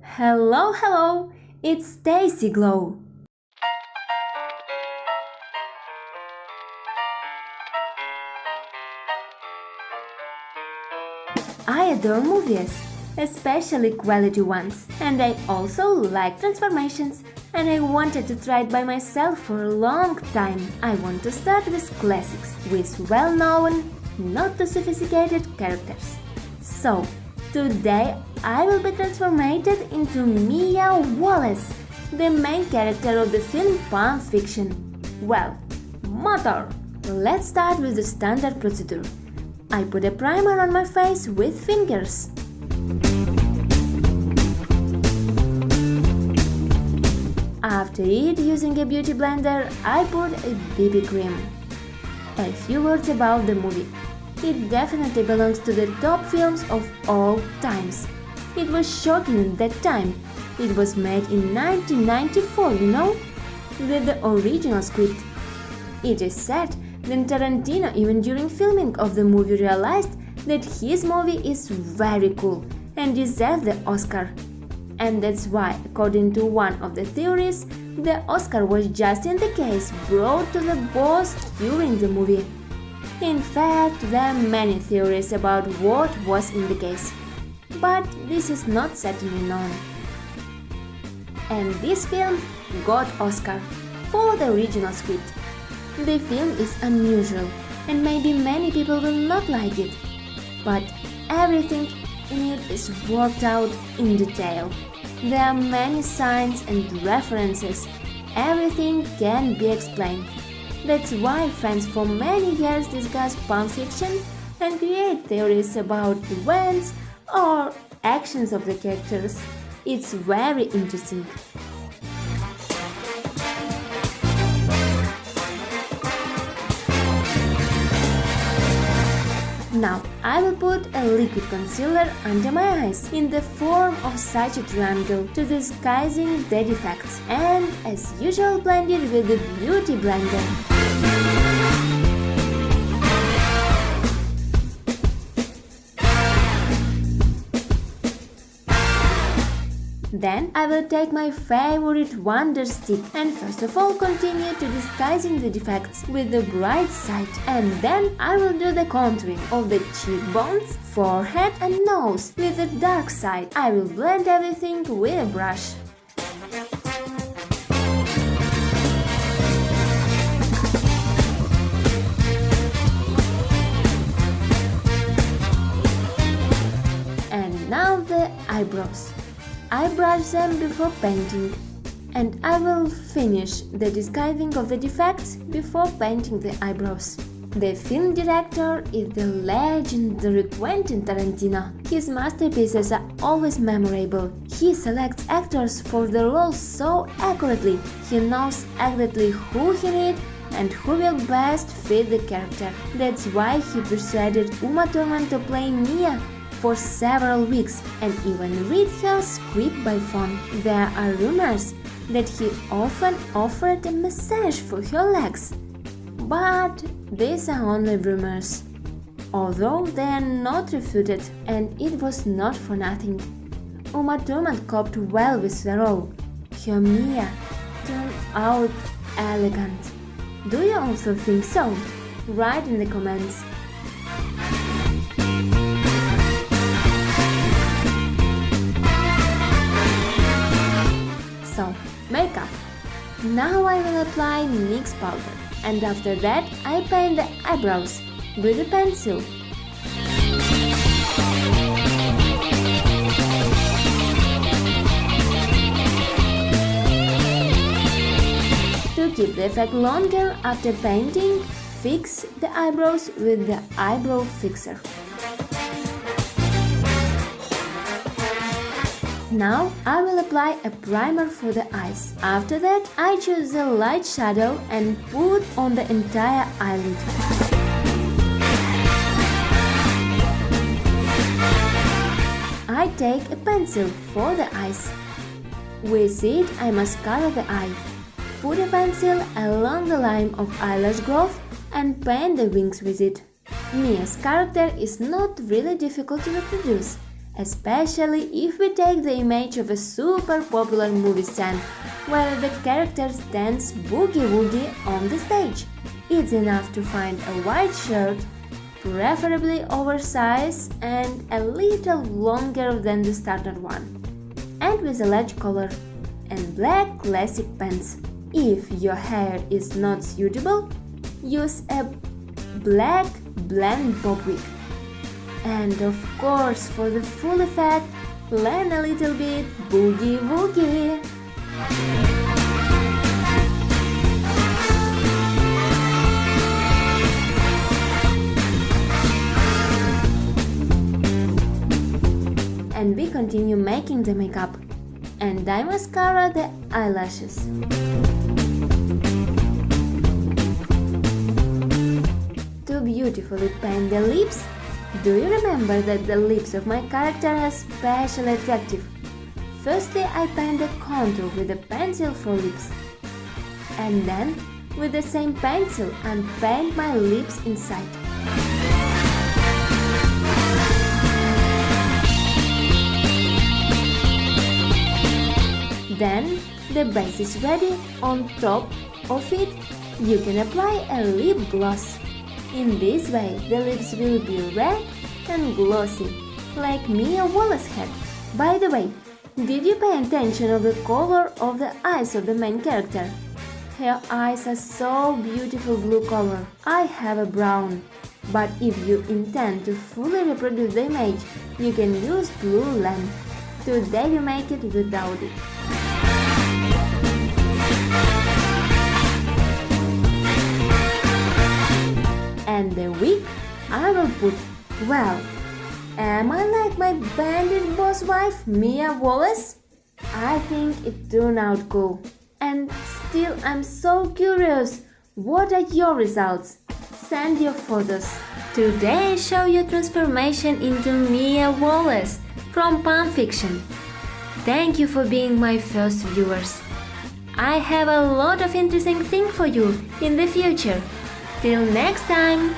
Hello, hello, it's Stacy Glow. I adore movies, especially quality ones, and I also like transformations. And I wanted to try it by myself for a long time. I want to start with classics, with well-known, not too sophisticated characters. So, today I will be transformed into Mia Wallace, the main character of the film Pulp Fiction. Well, motor! Let's start with the standard procedure. I put a primer on my face with fingers. After it, using a beauty blender, I put a BB cream. A few words about the movie. It definitely belongs to the top films of all times. It was shocking at that time. It was made in 1994, with the original script. It is said that Tarantino, even during filming of the movie, realized that his movie is very cool and deserves the Oscar. And that's why, according to one of the theories, the Oscar was just in the case brought to the boss during the movie. In fact, there are many theories about what was in the case, but this is not certainly known. And this film got Oscar for the original script. The film is unusual and maybe many people will not like it, but everything in it is worked out in detail. There are many signs and references. Everything can be explained. That's why fans for many years discuss Pulp Fiction and create theories about events or actions of the characters. It's very interesting. Now, I will put a liquid concealer under my eyes in the form of such a triangle to disguising the defects and as usual blend it with the beauty blender. Then I will take my favorite wonder stick and first of all continue to disguising the defects with the bright side, and then I will do the contouring of the cheekbones, forehead and nose with the dark side. I will blend everything with a brush. And now the eyebrows. I brush them before painting, and I will finish the disguising of the defects before painting the eyebrows. The film director is the legendary Quentin Tarantino. His masterpieces are always memorable. He selects actors for the roles so accurately. He knows exactly who he needs and who will best fit the character. That's why he persuaded Uma Thurman to play Mia for several weeks and even read her script by phone. There are rumors that he often offered a massage for her legs. But these are only rumors, although they are not refuted, and it was not for nothing. Uma Thurman coped well with the role. Her Mia turned out elegant. Do you also think so? Write in the comments. So, makeup. Now I will apply NYX powder, and after that I paint the eyebrows with a pencil. To keep the effect longer after painting, fix the eyebrows with the eyebrow fixer. Now I will apply a primer for the eyes. After that, I choose a light shadow and put on the entire eyelid. I take a pencil for the eyes. With it, I mascara the eye. Put a pencil along the line of eyelash growth and paint the wings with it. Mia's character is not really difficult to reproduce. especially if we take the image of a super popular movie stand where the characters dance boogie-woogie on the stage. It's enough to find a white shirt, preferably oversized and a little longer than the standard one, and with a large collar, and black classic pants. If your hair is not suitable, use a black blend bob wig. And of course, for the full effect, learn a little bit boogie-woogie. And we continue making the makeup and dye mascara the eyelashes. To beautifully paint the lips, do you remember that the lips of my character are especially attractive? Firstly, I paint the contour with a pencil for lips, and then with the same pencil I paint my lips inside. Then the base is ready. On top of it, you can apply a lip gloss. In this way, the lips will be red and glossy, like Mia Wallace had. By the way, did you pay attention of the color of the eyes of the main character? Her eyes are so beautiful blue color. I have a brown. But if you intend to fully reproduce the image, you can use blue lamp. Today we make it without it. And the wig I will put, well, am I like my bandit boss wife Mia Wallace? I think it turned out cool. And still I'm so curious, what are your results? Send your photos. Today I show you transformation into Mia Wallace from Pulp Fiction. Thank you for being my first viewers. I have a lot of interesting things for you in the future. Till next time!